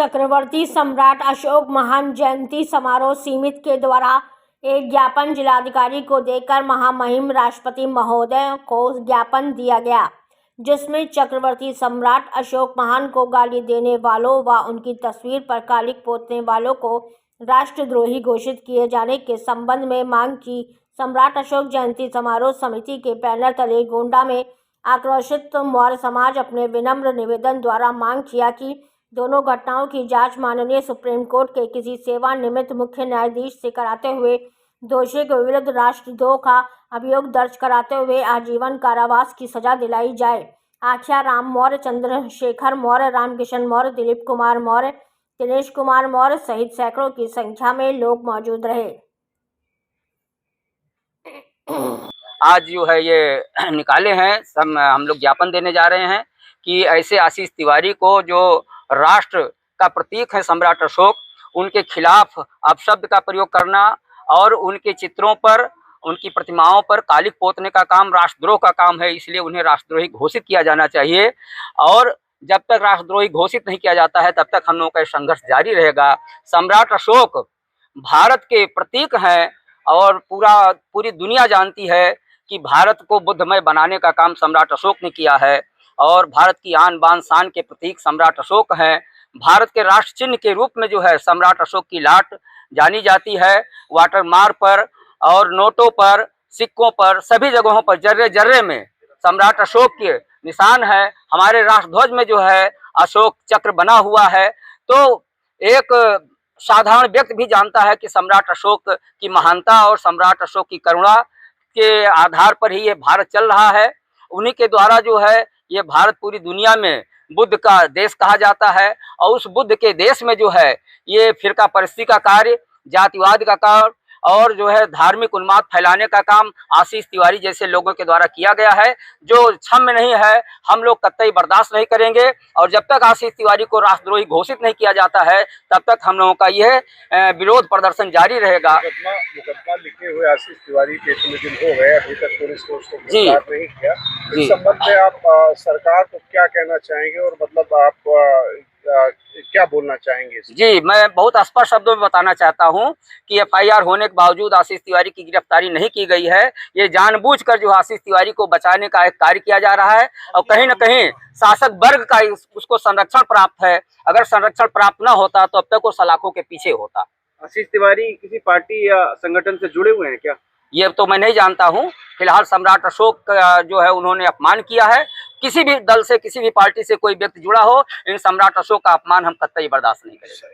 चक्रवर्ती सम्राट अशोक महान जयंती समारोह समिति के द्वारा एक ज्ञापन जिलाधिकारी को देकर महामहिम राष्ट्रपति महोदय को ज्ञापन दिया गया, जिसमें चक्रवर्ती सम्राट अशोक महान को गाली देने वालों व उनकी तस्वीर पर कालिक पोतने वालों को राष्ट्रद्रोही घोषित किए जाने के संबंध में मांग की। सम्राट अशोक जयंती समारोह समिति के बैनर तले गोंडा में आक्रोशित मौर्य समाज अपने विनम्र निवेदन द्वारा मांग किया कि दोनों घटनाओं की जांच माननीय सुप्रीम कोर्ट के किसी सेवानिवृत्त मुख्य न्यायाधीश से कराते हुए दोषी के विरुद्ध राष्ट्रद्रोह का अभियोग दर्ज कराते हुए आजीवन कारावास की सजा दिलाई जाए। आख्या राम मौर्य, चंद्रशेखर मौर्य, रामकिशन मौर्य, दिलीप कुमार मौर्य, दिनेश कुमार मौर्य सहित सैकड़ों की संख्या में लोग मौजूद रहे। आज जो है ये निकाले हैं, सब हम लोग ज्ञापन देने जा रहे हैं कि ऐसे आशीष तिवारी को, जो राष्ट्र का प्रतीक है सम्राट अशोक, उनके खिलाफ अपशब्द का प्रयोग करना और उनके चित्रों पर, उनकी प्रतिमाओं पर कालिक पोतने का काम राष्ट्रद्रोह का काम है। इसलिए उन्हें राष्ट्रद्रोही घोषित किया जाना चाहिए और जब तक राष्ट्रद्रोही घोषित नहीं किया जाता है तब तक हम लोगों का संघर्ष जारी रहेगा। सम्राट अशोक भारत के प्रतीक हैं और पूरी दुनिया जानती है कि भारत को बुद्धमय बनाने का काम सम्राट अशोक ने किया है और भारत की आन बान शान के प्रतीक सम्राट अशोक हैं। भारत के राष्ट्र चिन्ह के रूप में जो है सम्राट अशोक की लाट जानी जाती है। वाटर मार्क पर और नोटों पर, सिक्कों पर, सभी जगहों पर जर्रे जर्रे में सम्राट अशोक के निशान है। हमारे राष्ट्रध्वज में जो है अशोक चक्र बना हुआ है। तो एक साधारण व्यक्ति भी जानता है कि सम्राट अशोक की महानता और सम्राट अशोक की करुणा के आधार पर ही ये भारत चल रहा है। उन्हीं के द्वारा जो है ये भारत पूरी दुनिया में बुद्ध का देश कहा जाता है और उस बुद्ध के देश में जो है ये फिरका परस्ती का कार्य, जातिवाद का कार्य और जो है धार्मिक उन्माद फैलाने का काम आशीष तिवारी जैसे लोगों के द्वारा किया गया है, जो क्षम्य नहीं है। हम लोग कतई बर्दाश्त नहीं करेंगे और जब तक आशीष तिवारी को राष्ट्रद्रोही घोषित नहीं किया जाता है तब तक हम लोगों का यह विरोध प्रदर्शन जारी रहेगा। मुकदमा लिखे हुए आशीष तिवारी के इतने दिन हो गए, अभी तक पुलिस ने उसको गिरफ्तार नहीं किया। इस संबंध में आप सरकार को क्या कहना चाहेंगे और मतलब आप क्या बोलना चाहेंगे? जी, मैं बहुत स्पष्ट शब्दों में बताना चाहता हूं कि एफआईआर होने के बावजूद आशीष तिवारी की गिरफ्तारी नहीं की गई है। ये जानबूझकर जो आशीष तिवारी को बचाने का एक कार्य किया जा रहा है और कहीं न कहीं शासक वर्ग का उसको संरक्षण प्राप्त है। अगर संरक्षण प्राप्त न होता तो अब तक वो सलाखों के पीछे होता। आशीष तिवारी किसी पार्टी या संगठन से जुड़े हुए हैं क्या? ये तो मैं नहीं जानता हूँ। फिलहाल सम्राट अशोक का जो है उन्होंने अपमान किया है। किसी भी दल से, किसी भी पार्टी से कोई व्यक्ति जुड़ा हो, इन सम्राट अशोक का अपमान हम कतई बर्दाश्त नहीं करेंगे।